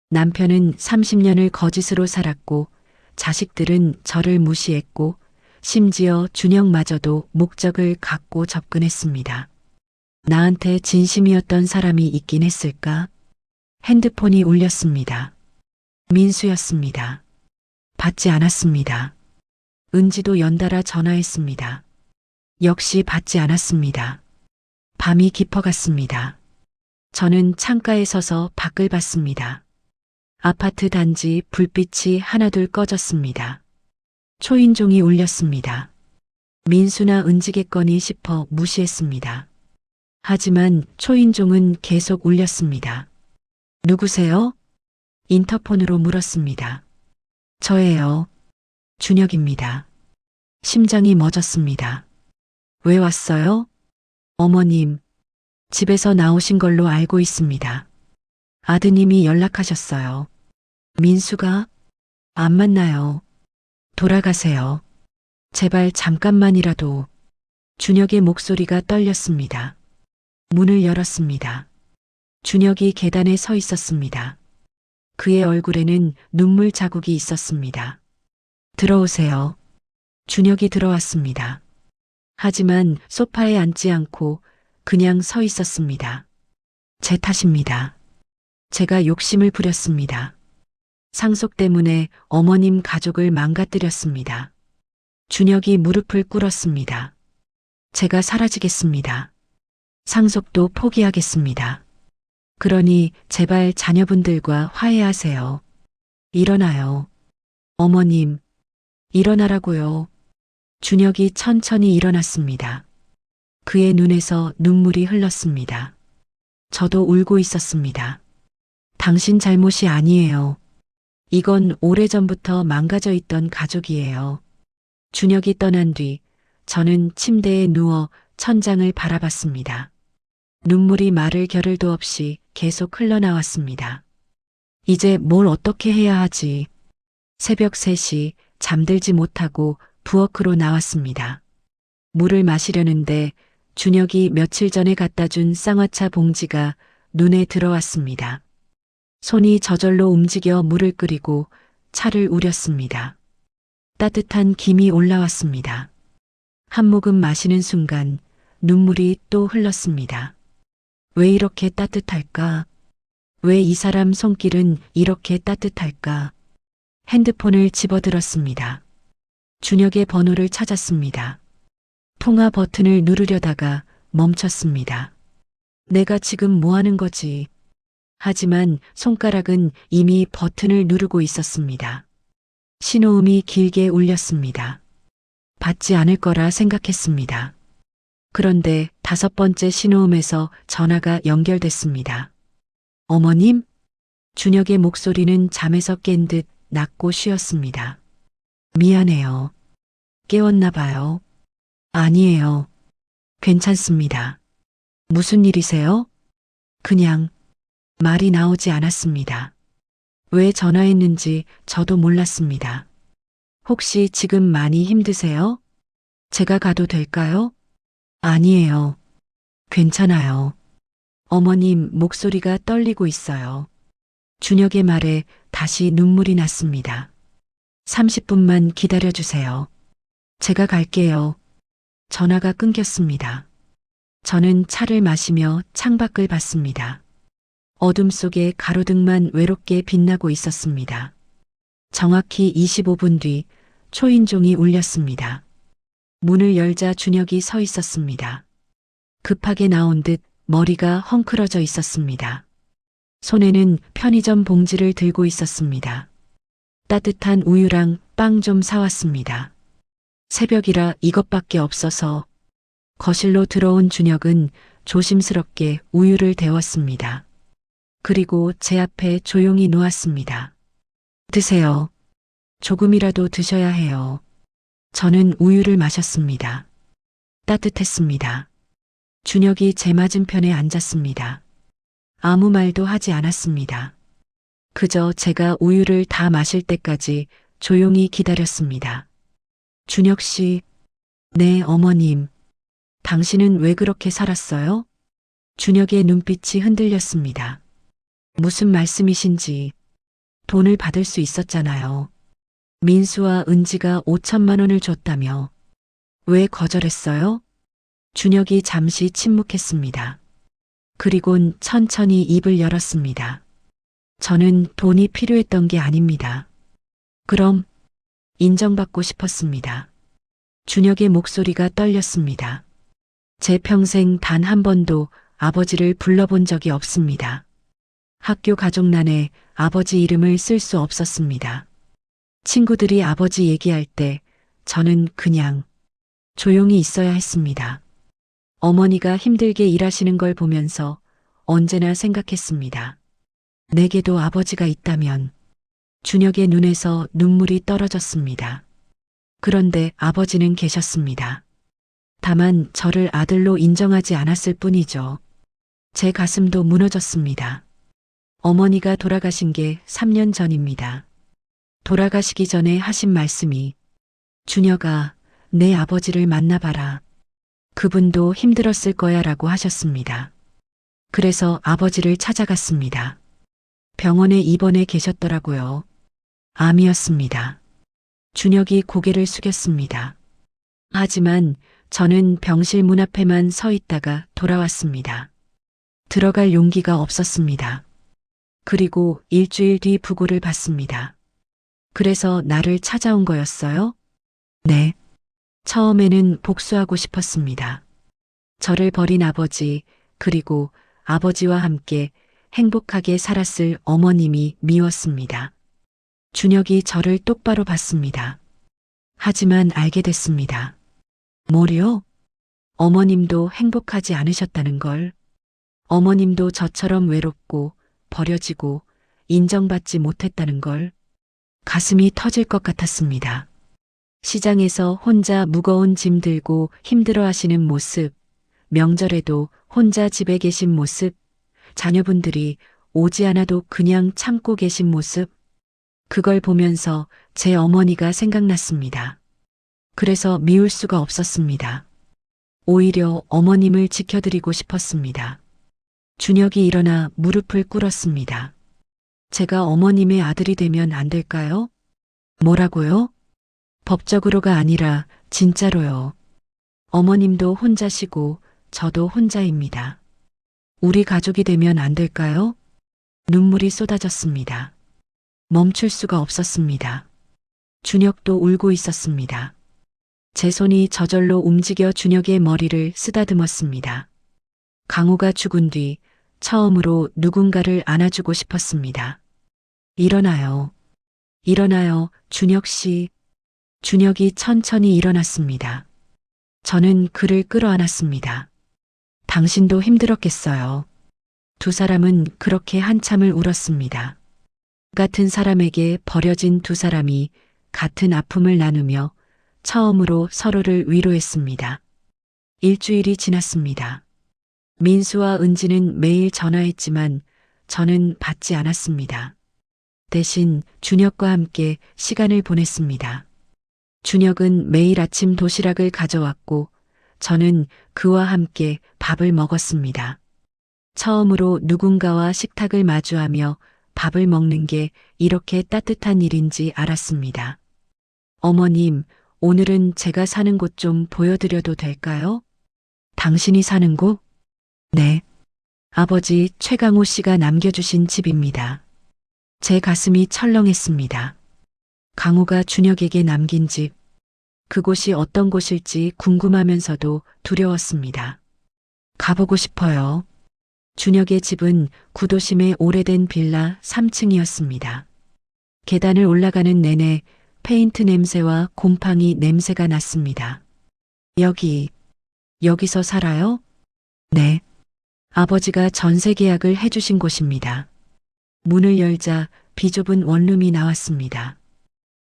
A: 남편은 30년을 거짓으로 살았고 자식들은 저를 무시했고 심지어 준영마저도 목적을 갖고 접근했습니다. 나한테 진심이었던 사람이 있긴 했을까? 핸드폰이 울렸습니다. 민수였습니다. 받지 않았습니다. 은지도 연달아 전화했습니다. 역시 받지 않았습니다. 밤이 깊어갔습니다. 저는 창가에 서서 밖을 봤습니다. 아파트 단지 불빛이 하나둘 꺼졌습니다. 초인종이 울렸습니다. 민수나 은지겠거니 싶어 무시했습니다. 하지만 초인종은 계속 울렸습니다. 누구세요? 인터폰으로 물었습니다. 저예요. 준혁입니다. 심장이 멎었습니다. 왜 왔어요? 어머님, 집에서 나오신 걸로 알고 있습니다. 아드님이 연락하셨어요. 민수가? 안 만나요. 돌아가세요. 제발 잠깐만이라도. 준혁의 목소리가 떨렸습니다. 문을 열었습니다. 준혁이 계단에 서 있었습니다. 그의 얼굴에는 눈물 자국이 있었습니다. 들어오세요. 준혁이 들어왔습니다. 하지만 소파에 앉지 않고 그냥 서 있었습니다. 제 탓입니다. 제가 욕심을 부렸습니다. 상속 때문에 어머님 가족을 망가뜨렸습니다. 준혁이 무릎을 꿇었습니다. 제가 사라지겠습니다. 상속도 포기하겠습니다. 그러니 제발 자녀분들과 화해하세요. 일어나요. 어머님, 일어나라고요. 준혁이 천천히 일어났습니다. 그의 눈에서 눈물이 흘렀습니다. 저도 울고 있었습니다. 당신 잘못이 아니에요. 이건 오래전부터 망가져 있던 가족이에요. 준혁이 떠난 뒤 저는 침대에 누워 천장을 바라봤습니다. 눈물이 마를 겨를도 없이 계속 흘러나왔습니다. 이제 뭘 어떻게 해야 하지? 새벽 3시 잠들지 못하고 부엌으로 나왔습니다. 물을 마시려는데 준혁이 며칠 전에 갖다 준 쌍화차 봉지가 눈에 들어왔습니다. 손이 저절로 움직여 물을 끓이고 차를 우렸습니다. 따뜻한 김이 올라왔습니다. 한 모금 마시는 순간 눈물이 또 흘렀습니다. 왜 이렇게 따뜻할까? 왜 이 사람 손길은 이렇게 따뜻할까? 핸드폰을 집어들었습니다. 준혁의 번호를 찾았습니다. 통화 버튼을 누르려다가 멈췄습니다. 내가 지금 뭐 하는 거지? 하지만 손가락은 이미 버튼을 누르고 있었습니다. 신호음이 길게 울렸습니다. 받지 않을 거라 생각했습니다. 그런데 5번째 신호음에서 전화가 연결됐습니다. 어머님? 준혁의 목소리는 잠에서 깬 듯 낮고 쉬었습니다. 미안해요. 깨웠나 봐요. 아니에요. 괜찮습니다. 무슨 일이세요? 그냥 말이 나오지 않았습니다. 왜 전화했는지 저도 몰랐습니다. 혹시 지금 많이 힘드세요? 제가 가도 될까요? 아니에요. 괜찮아요. 어머님 목소리가 떨리고 있어요. 준혁의 말에 다시 눈물이 났습니다. 30분만 기다려주세요. 제가 갈게요. 전화가 끊겼습니다. 저는 차를 마시며 창밖을 봤습니다. 어둠 속에 가로등만 외롭게 빛나고 있었습니다. 정확히 25분 뒤 초인종이 울렸습니다. 문을 열자 준혁이 서 있었습니다. 급하게 나온 듯 머리가 헝클어져 있었습니다. 손에는 편의점 봉지를 들고 있었습니다. 따뜻한 우유랑 빵 좀 사왔습니다. 새벽이라 이것밖에 없어서 거실로 들어온 준혁은 조심스럽게 우유를 데웠습니다. 그리고 제 앞에 조용히 놓았습니다. 드세요. 조금이라도 드셔야 해요. 저는 우유를 마셨습니다. 따뜻했습니다. 준혁이 제 맞은편에 앉았습니다. 아무 말도 하지 않았습니다. 그저 제가 우유를 다 마실 때까지 조용히 기다렸습니다. 준혁 씨, 네, 어머님. 당신은 왜 그렇게 살았어요? 준혁의 눈빛이 흔들렸습니다. 무슨 말씀이신지. 돈을 받을 수 있었잖아요. 민수와 은지가 5천만 원을 줬다며. 왜 거절했어요? 준혁이 잠시 침묵했습니다. 그리곤 천천히 입을 열었습니다. 저는 돈이 필요했던 게 아닙니다. 그럼 인정받고 싶었습니다. 준혁의 목소리가 떨렸습니다. 제 평생 단 한 번도 아버지를 불러본 적이 없습니다. 학교 가족란에 아버지 이름을 쓸 수 없었습니다. 친구들이 아버지 얘기할 때 저는 그냥 조용히 있어야 했습니다. 어머니가 힘들게 일하시는 걸 보면서 언제나 생각했습니다. 내게도 아버지가 있다면. 준혁의 눈에서 눈물이 떨어졌습니다. 그런데 아버지는 계셨습니다. 다만 저를 아들로 인정하지 않았을 뿐이죠. 제 가슴도 무너졌습니다. 어머니가 돌아가신 게 3년 전입니다. 돌아가시기 전에 하신 말씀이 준혁아, 내 아버지를 만나봐라. 그분도 힘들었을 거야 라고 하셨습니다. 그래서 아버지를 찾아갔습니다. 병원에 입원해 계셨더라고요. 암이었습니다. 준혁이 고개를 숙였습니다. 하지만 저는 병실 문 앞에만 서 있다가 돌아왔습니다. 들어갈 용기가 없었습니다. 그리고 일주일 뒤 부고를 받습니다. 그래서 나를 찾아온 거였어요? 네. 처음에는 복수하고 싶었습니다. 저를 버린 아버지, 그리고 아버지와 함께 행복하게 살았을 어머님이 미웠습니다. 준혁이 저를 똑바로 봤습니다. 하지만 알게 됐습니다. 뭐요? 어머님도 행복하지 않으셨다는 걸. 어머님도 저처럼 외롭고 버려지고 인정받지 못했다는 걸. 가슴이 터질 것 같았습니다. 시장에서 혼자 무거운 짐 들고 힘들어 하시는 모습, 명절에도 혼자 집에 계신 모습, 자녀분들이 오지 않아도 그냥 참고 계신 모습, 그걸 보면서 제 어머니가 생각났습니다. 그래서 미울 수가 없었습니다. 오히려 어머님을 지켜드리고 싶었습니다. 준혁이 일어나 무릎을 꿇었습니다. 제가 어머님의 아들이 되면 안 될까요? 뭐라고요? 법적으로가 아니라 진짜로요. 어머님도 혼자시고 저도 혼자입니다. 우리 가족이 되면 안 될까요? 눈물이 쏟아졌습니다. 멈출 수가 없었습니다. 준혁도 울고 있었습니다. 제 손이 저절로 움직여 준혁의 머리를 쓰다듬었습니다. 강호가 죽은 뒤 처음으로 누군가를 안아주고 싶었습니다. 일어나요. 일어나요, 준혁 씨. 준혁이 천천히 일어났습니다. 저는 그를 끌어안았습니다. 당신도 힘들었겠어요. 두 사람은 그렇게 한참을 울었습니다. 같은 사람에게 버려진 두 사람이 같은 아픔을 나누며 처음으로 서로를 위로했습니다. 일주일이 지났습니다. 민수와 은지는 매일 전화했지만 저는 받지 않았습니다. 대신 준혁과 함께 시간을 보냈습니다. 준혁은 매일 아침 도시락을 가져왔고 저는 그와 함께 밥을 먹었습니다. 처음으로 누군가와 식탁을 마주하며 밥을 먹는 게 이렇게 따뜻한 일인지 알았습니다. 어머님, 오늘은 제가 사는 곳 좀 보여드려도 될까요? 당신이 사는 곳? 네. 아버지 최강호 씨가 남겨주신 집입니다. 제 가슴이 철렁했습니다. 강호가 준혁에게 남긴 집. 그곳이 어떤 곳일지 궁금하면서도 두려웠습니다. 가보고 싶어요. 준혁의 집은 구도심의 오래된 빌라 3층이었습니다. 계단을 올라가는 내내 페인트 냄새와 곰팡이 냄새가 났습니다. 여기서 살아요? 네. 아버지가 전세 계약을 해주신 곳입니다. 문을 열자 비좁은 원룸이 나왔습니다.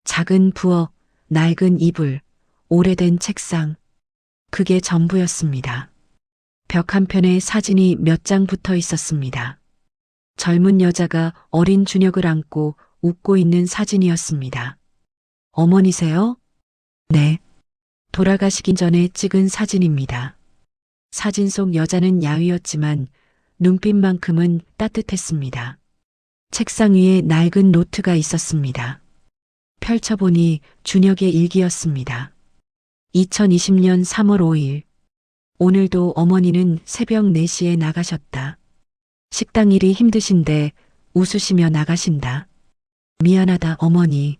A: 작은 부엌, 낡은 이불, 오래된 책상. 그게 전부였습니다. 벽 한편에 사진이 몇 장 붙어 있었습니다. 젊은 여자가 어린 준혁을 안고 웃고 있는 사진이었습니다. 어머니세요? 네. 돌아가시기 전에 찍은 사진입니다. 사진 속 여자는 야위었지만 눈빛만큼은 따뜻했습니다. 책상 위에 낡은 노트가 있었습니다. 펼쳐보니 준혁의 일기였습니다. 2020년 3월 5일. 오늘도 어머니는 새벽 4시에 나가셨다. 식당 일이 힘드신데 웃으시며 나가신다. 미안하다 어머니.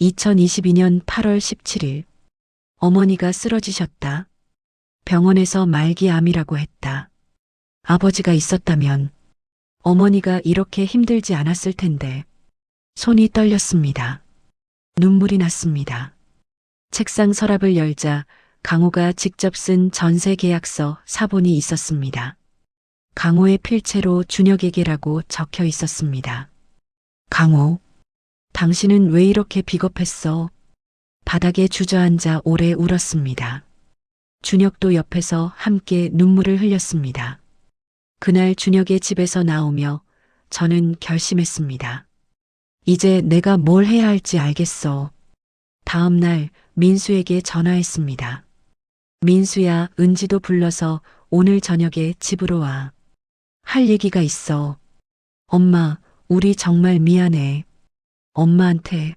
A: 2022년 8월 17일. 어머니가 쓰러지셨다. 병원에서 말기암이라고 했다. 아버지가 있었다면 어머니가 이렇게 힘들지 않았을 텐데. 손이 떨렸습니다. 눈물이 났습니다. 책상 서랍을 열자 강호가 직접 쓴 전세 계약서 사본이 있었습니다. 강호의 필체로 준혁에게라고 적혀 있었습니다. 강호, 당신은 왜 이렇게 비겁했어? 바닥에 주저앉아 오래 울었습니다. 준혁도 옆에서 함께 눈물을 흘렸습니다. 그날 준혁의 집에서 나오며 저는 결심했습니다. 이제 내가 뭘 해야 할지 알겠어. 다음 날 민수에게 전화했습니다. 민수야, 은지도 불러서 오늘 저녁에 집으로 와. 할 얘기가 있어. 엄마, 우리 정말 미안해. 엄마한테.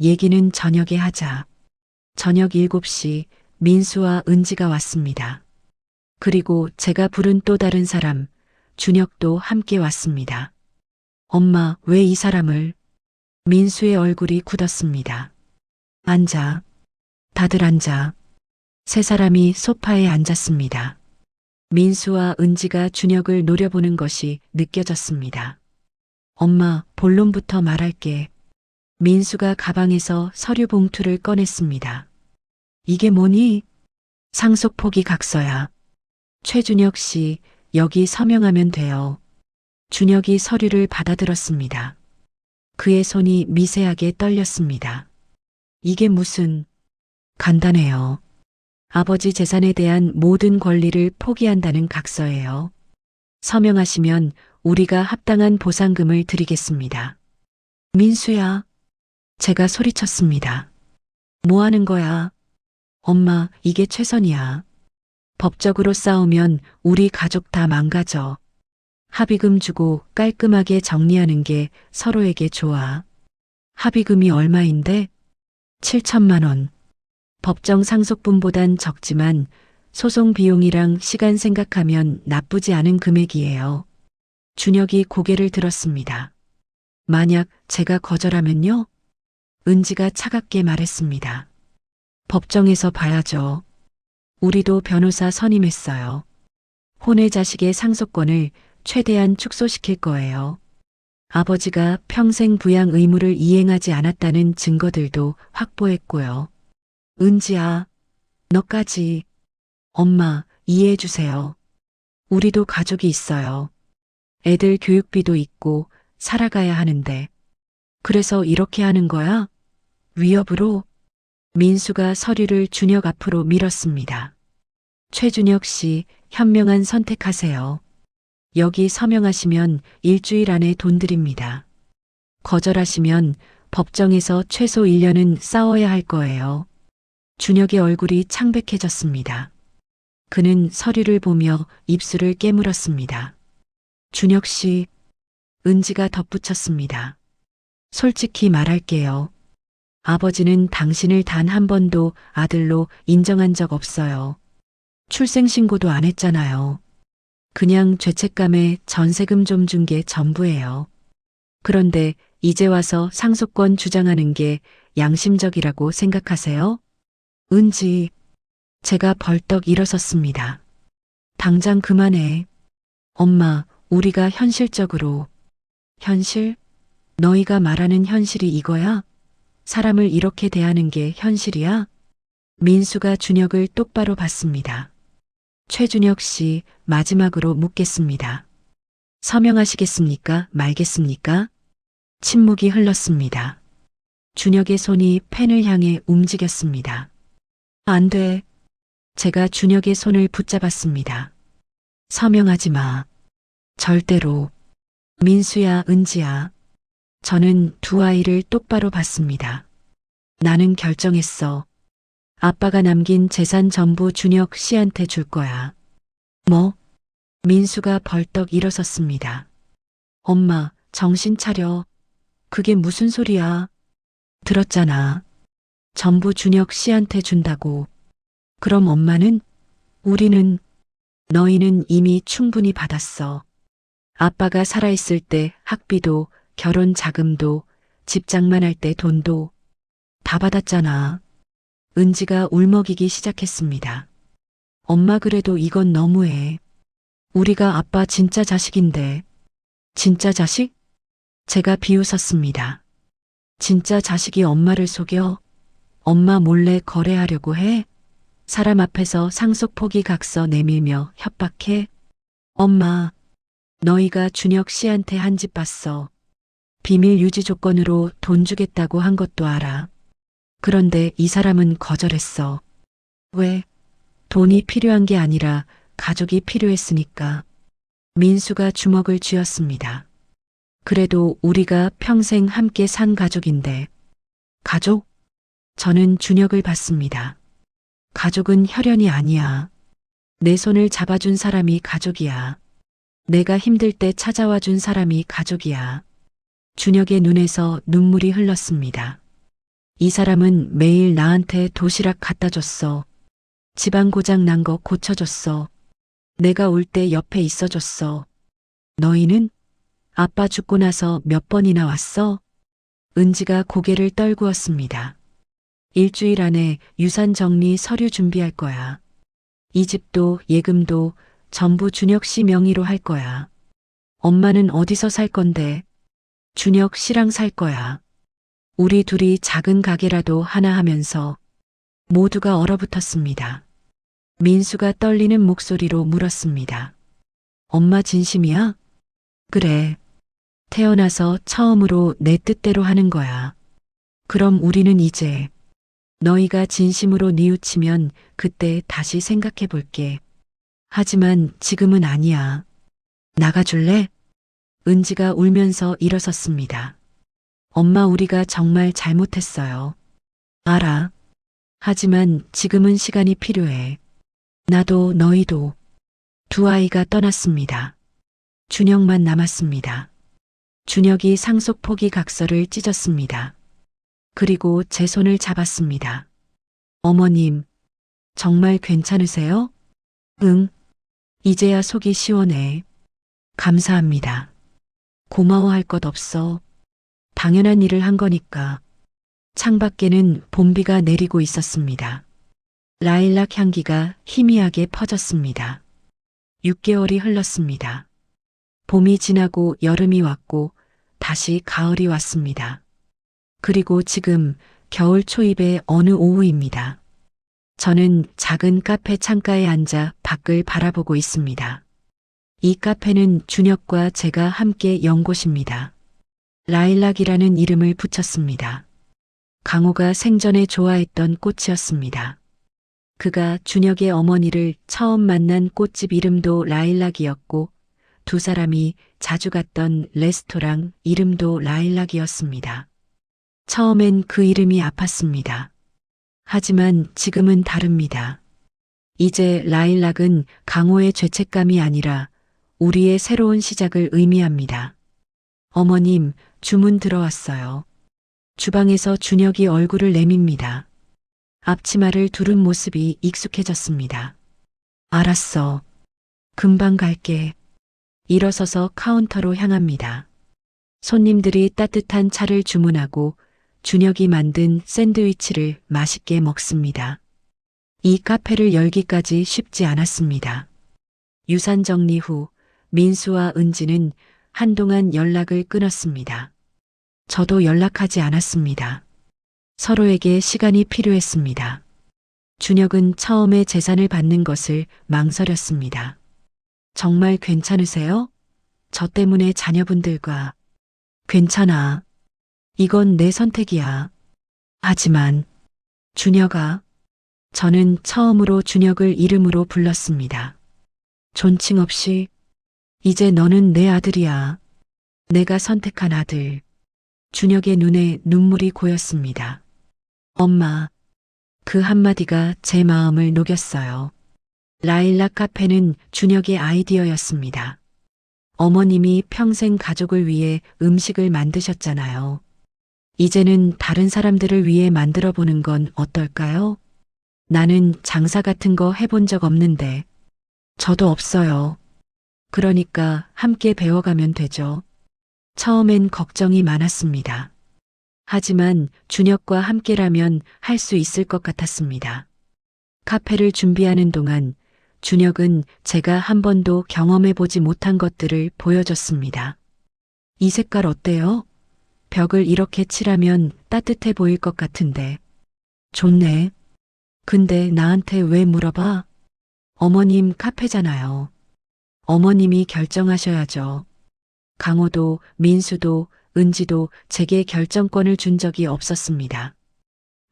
A: 얘기는 저녁에 하자. 저녁 7시 민수와 은지가 왔습니다. 그리고 제가 부른 또 다른 사람, 준혁도 함께 왔습니다. 엄마, 왜 이 사람을? 민수의 얼굴이 굳었습니다. 앉아. 다들 앉아. 세 사람이 소파에 앉았습니다. 민수와 은지가 준혁을 노려보는 것이 느껴졌습니다. 엄마, 본론부터 말할게. 민수가 가방에서 서류 봉투를 꺼냈습니다. 이게 뭐니? 상속 포기 각서야. 최준혁 씨, 여기 서명하면 돼요. 준혁이 서류를 받아들었습니다. 그의 손이 미세하게 떨렸습니다. 이게 무슨... 간단해요. 아버지 재산에 대한 모든 권리를 포기한다는 각서예요. 서명하시면 우리가 합당한 보상금을 드리겠습니다. 민수야. 제가 소리쳤습니다. 뭐 하는 거야? 엄마, 이게 최선이야. 법적으로 싸우면 우리 가족 다 망가져. 합의금 주고 깔끔하게 정리하는 게 서로에게 좋아. 합의금이 얼마인데? 7천만 원. 법정 상속분보단 적지만 소송 비용이랑 시간 생각하면 나쁘지 않은 금액이에요. 준혁이 고개를 들었습니다. 만약 제가 거절하면요? 은지가 차갑게 말했습니다. 법정에서 봐야죠. 우리도 변호사 선임했어요. 혼외 자식의 상속권을 최대한 축소시킬 거예요. 아버지가 평생 부양 의무를 이행하지 않았다는 증거들도 확보했고요. 은지야, 너까지. 엄마, 이해해 주세요. 우리도 가족이 있어요. 애들 교육비도 있고 살아가야 하는데. 그래서 이렇게 하는 거야? 위협으로? 민수가 서류를 준혁 앞으로 밀었습니다. 최준혁 씨, 현명한 선택하세요. 여기 서명하시면 일주일 안에 돈 드립니다. 거절하시면 법정에서 최소 1년은 싸워야 할 거예요. 준혁의 얼굴이 창백해졌습니다. 그는 서류를 보며 입술을 깨물었습니다. 준혁 씨, 은지가 덧붙였습니다. 솔직히 말할게요. 아버지는 당신을 단 한 번도 아들로 인정한 적 없어요. 출생신고도 안 했잖아요. 그냥 죄책감에 전세금 좀 준 게 전부예요. 그런데 이제 와서 상속권 주장하는 게 양심적이라고 생각하세요? 은지, 제가 벌떡 일어섰습니다. 당장 그만해. 엄마, 우리가 현실적으로. 현실? 너희가 말하는 현실이 이거야? 사람을 이렇게 대하는 게 현실이야? 민수가 준혁을 똑바로 봤습니다. 최준혁 씨, 마지막으로 묻겠습니다. 서명하시겠습니까? 말겠습니까? 침묵이 흘렀습니다. 준혁의 손이 펜을 향해 움직였습니다. 안 돼. 제가 준혁의 손을 붙잡았습니다. 서명하지 마. 절대로. 민수야, 은지야. 저는 두 아이를 똑바로 봤습니다. 나는 결정했어. 아빠가 남긴 재산 전부 준혁 씨한테 줄 거야. 뭐? 민수가 벌떡 일어섰습니다. 엄마, 정신 차려. 그게 무슨 소리야? 들었잖아. 전부 준혁 씨한테 준다고. 그럼 엄마는? 우리는? 너희는 이미 충분히 받았어. 아빠가 살아있을 때 학비도, 결혼 자금도, 집 장만할 때 돈도 다 받았잖아. 은지가 울먹이기 시작했습니다. 엄마 그래도 이건 너무해. 우리가 아빠 진짜 자식인데. 진짜 자식? 제가 비웃었습니다. 진짜 자식이 엄마를 속여? 엄마 몰래 거래하려고 해? 사람 앞에서 상속 포기 각서 내밀며 협박해? 엄마, 너희가 준혁 씨한테 한 집 봤어. 비밀 유지 조건으로 돈 주겠다고 한 것도 알아. 그런데 이 사람은 거절했어. 왜? 돈이 필요한 게 아니라 가족이 필요했으니까. 민수가 주먹을 쥐었습니다. 그래도 우리가 평생 함께 산 가족인데. 가족? 저는 준혁을 봤습니다. 가족은 혈연이 아니야. 내 손을 잡아준 사람이 가족이야. 내가 힘들 때 찾아와 준 사람이 가족이야. 준혁의 눈에서 눈물이 흘렀습니다. 이 사람은 매일 나한테 도시락 갖다 줬어. 집안 고장 난 거 고쳐줬어. 내가 올 때 옆에 있어줬어. 너희는? 아빠 죽고 나서 몇 번이나 왔어? 은지가 고개를 떨구었습니다. 일주일 안에 유산 정리 서류 준비할 거야. 이 집도 예금도 전부 준혁 씨 명의로 할 거야. 엄마는 어디서 살 건데? 준혁 씨랑 살 거야. 우리 둘이 작은 가게라도 하나 하면서. 모두가 얼어붙었습니다. 민수가 떨리는 목소리로 물었습니다. 엄마 진심이야? 그래. 태어나서 처음으로 내 뜻대로 하는 거야. 그럼 우리는 이제 너희가 진심으로 뉘우치면 그때 다시 생각해 볼게. 하지만 지금은 아니야. 나가줄래? 은지가 울면서 일어섰습니다. 엄마 우리가 정말 잘못했어요. 알아. 하지만 지금은 시간이 필요해. 나도 너희도. 두 아이가 떠났습니다. 준혁만 남았습니다. 준혁이 상속 포기 각서를 찢었습니다. 그리고 제 손을 잡았습니다. 어머님, 정말 괜찮으세요? 응. 이제야 속이 시원해. 감사합니다. 고마워할 것 없어. 당연한 일을 한 거니까. 창밖에는 봄비가 내리고 있었습니다. 라일락 향기가 희미하게 퍼졌습니다. 6개월이 흘렀습니다. 봄이 지나고 여름이 왔고 다시 가을이 왔습니다. 그리고 지금 겨울 초입의 어느 오후입니다. 저는 작은 카페 창가에 앉아 밖을 바라보고 있습니다. 이 카페는 준혁과 제가 함께 연 곳입니다. 라일락이라는 이름을 붙였습니다. 강호가 생전에 좋아했던 꽃이었습니다. 그가 준혁의 어머니를 처음 만난 꽃집 이름도 라일락이었고 두 사람이 자주 갔던 레스토랑 이름도 라일락이었습니다. 처음엔 그 이름이 아팠습니다. 하지만 지금은 다릅니다. 이제 라일락은 강호의 죄책감이 아니라 우리의 새로운 시작을 의미합니다. 어머님, 주문 들어왔어요. 주방에서 준혁이 얼굴을 내밉니다. 앞치마를 두른 모습이 익숙해졌습니다. 알았어. 금방 갈게. 일어서서 카운터로 향합니다. 손님들이 따뜻한 차를 주문하고 준혁이 만든 샌드위치를 맛있게 먹습니다. 이 카페를 열기까지 쉽지 않았습니다. 유산 정리 후 민수와 은지는 한동안 연락을 끊었습니다. 저도 연락하지 않았습니다. 서로에게 시간이 필요했습니다. 준혁은 처음에 재산을 받는 것을 망설였습니다. 정말 괜찮으세요? 저 때문에 자녀분들과. 괜찮아. 이건 내 선택이야. 하지만 준혁아. 저는 처음으로 준혁을 이름으로 불렀습니다. 존칭 없이. 이제 너는 내 아들이야. 내가 선택한 아들. 준혁의 눈에 눈물이 고였습니다. 엄마. 그 한마디가 제 마음을 녹였어요. 라일락 카페는 준혁의 아이디어였습니다. 어머님이 평생 가족을 위해 음식을 만드셨잖아요. 이제는 다른 사람들을 위해 만들어 보는 건 어떨까요? 나는 장사 같은 거 해본 적 없는데. 저도 없어요. 그러니까 함께 배워가면 되죠. 처음엔 걱정이 많았습니다. 하지만 준혁과 함께라면 할 수 있을 것 같았습니다. 카페를 준비하는 동안 준혁은 제가 한 번도 경험해보지 못한 것들을 보여줬습니다. 이 색깔 어때요? 벽을 이렇게 칠하면 따뜻해 보일 것 같은데. 좋네. 근데 나한테 왜 물어봐? 어머님 카페잖아요. 어머님이 결정하셔야죠. 강호도, 민수도, 은지도 제게 결정권을 준 적이 없었습니다.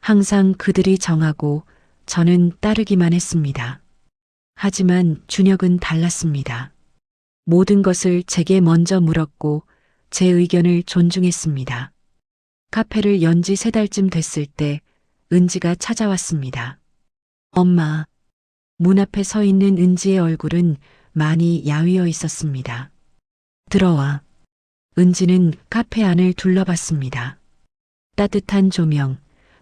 A: 항상 그들이 정하고 저는 따르기만 했습니다. 하지만 준혁은 달랐습니다. 모든 것을 제게 먼저 물었고 제 의견을 존중했습니다. 카페를 연 지 3달쯤 됐을 때 은지가 찾아왔습니다. 엄마. 문 앞에 서 있는 은지의 얼굴은 많이 야위어 있었습니다. 들어와. 은지는 카페 안을 둘러봤습니다. 따뜻한 조명,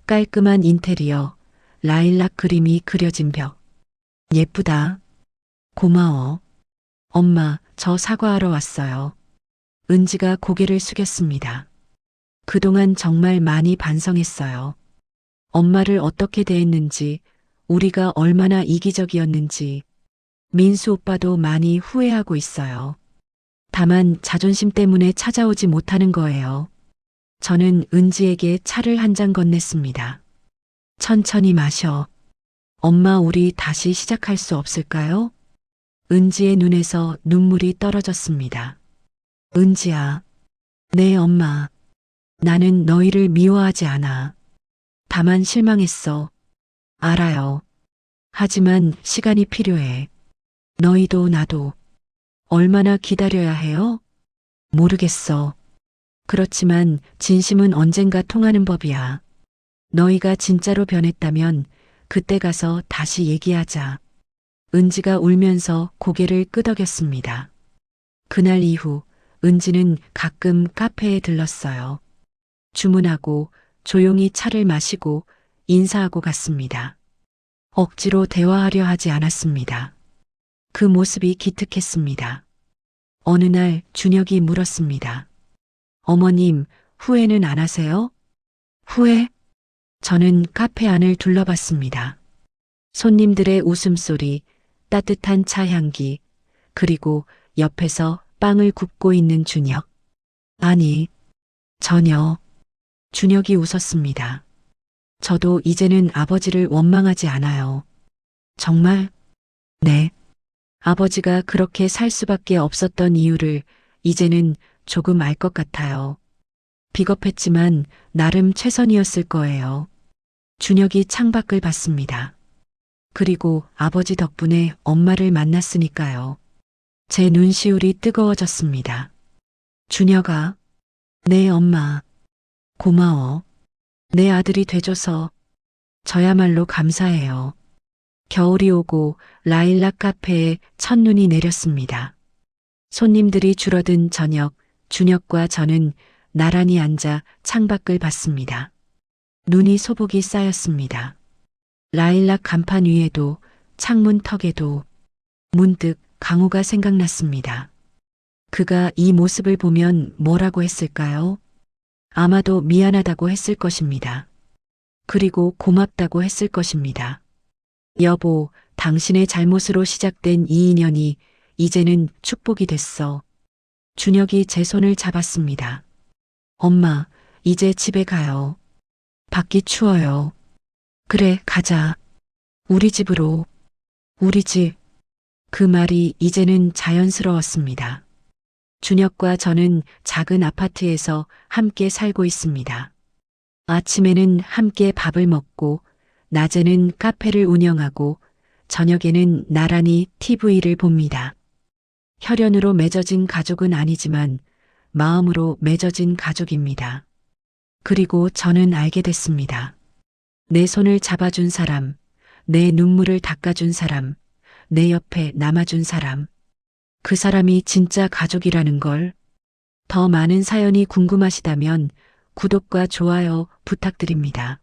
A: 깔끔한 인테리어, 라일락 그림이 그려진 벽. 예쁘다. 고마워. 엄마, 저 사과하러 왔어요. 은지가 고개를 숙였습니다. 그동안 정말 많이 반성했어요. 엄마를 어떻게 대했는지, 우리가 얼마나 이기적이었는지, 민수 오빠도 많이 후회하고 있어요. 다만 자존심 때문에 찾아오지 못하는 거예요. 저는 은지에게 차를 한 잔 건넸습니다. 천천히 마셔. 엄마, 우리 다시 시작할 수 없을까요? 은지의 눈에서 눈물이 떨어졌습니다. 은지야. 네, 엄마. 나는 너희를 미워하지 않아. 다만 실망했어. 알아요. 하지만 시간이 필요해. 너희도 나도. 얼마나 기다려야 해요? 모르겠어. 그렇지만 진심은 언젠가 통하는 법이야. 너희가 진짜로 변했다면 그때 가서 다시 얘기하자. 은지가 울면서 고개를 끄덕였습니다. 그날 이후 은지는 가끔 카페에 들렀어요. 주문하고 조용히 차를 마시고 인사하고 갔습니다. 억지로 대화하려 하지 않았습니다. 그 모습이 기특했습니다. 어느 날 준혁이 물었습니다. 어머님, 후회는 안 하세요? 후회? 저는 카페 안을 둘러봤습니다. 손님들의 웃음소리, 따뜻한 차 향기, 그리고 옆에서 빵을 굽고 있는 준혁. 아니, 전혀. 준혁이 웃었습니다. 저도 이제는 아버지를 원망하지 않아요. 정말? 네. 아버지가 그렇게 살 수밖에 없었던 이유를 이제는 조금 알 것 같아요. 비겁했지만 나름 최선이었을 거예요. 준혁이 창밖을 봤습니다. 그리고 아버지 덕분에 엄마를 만났으니까요. 제 눈시울이 뜨거워졌습니다. 준혁아. 네, 엄마. 고마워. 내 아들이 돼줘서. 저야말로 감사해요. 겨울이 오고 라일락 카페에 첫눈이 내렸습니다. 손님들이 줄어든 저녁, 준혁과 저는 나란히 앉아 창밖을 봤습니다. 눈이 소복이 쌓였습니다. 라일락 간판 위에도 창문 턱에도 문득 강호가 생각났습니다. 그가 이 모습을 보면 뭐라고 했을까요? 아마도 미안하다고 했을 것입니다. 그리고 고맙다고 했을 것입니다. 여보, 당신의 잘못으로 시작된 이 인연이 이제는 축복이 됐어. 준혁이 제 손을 잡았습니다. 엄마, 이제 집에 가요. 밖이 추워요. 그래, 가자. 우리 집으로. 우리 집. 그 말이 이제는 자연스러웠습니다. 준혁과 저는 작은 아파트에서 함께 살고 있습니다. 아침에는 함께 밥을 먹고, 낮에는 카페를 운영하고, 저녁에는 나란히 TV를 봅니다. 혈연으로 맺어진 가족은 아니지만 마음으로 맺어진 가족입니다. 그리고 저는 알게 됐습니다. 내 손을 잡아준 사람, 내 눈물을 닦아준 사람, 내 옆에 남아준 사람. 그 사람이 진짜 가족이라는 걸. 더 많은 사연이 궁금하시다면 구독과 좋아요 부탁드립니다.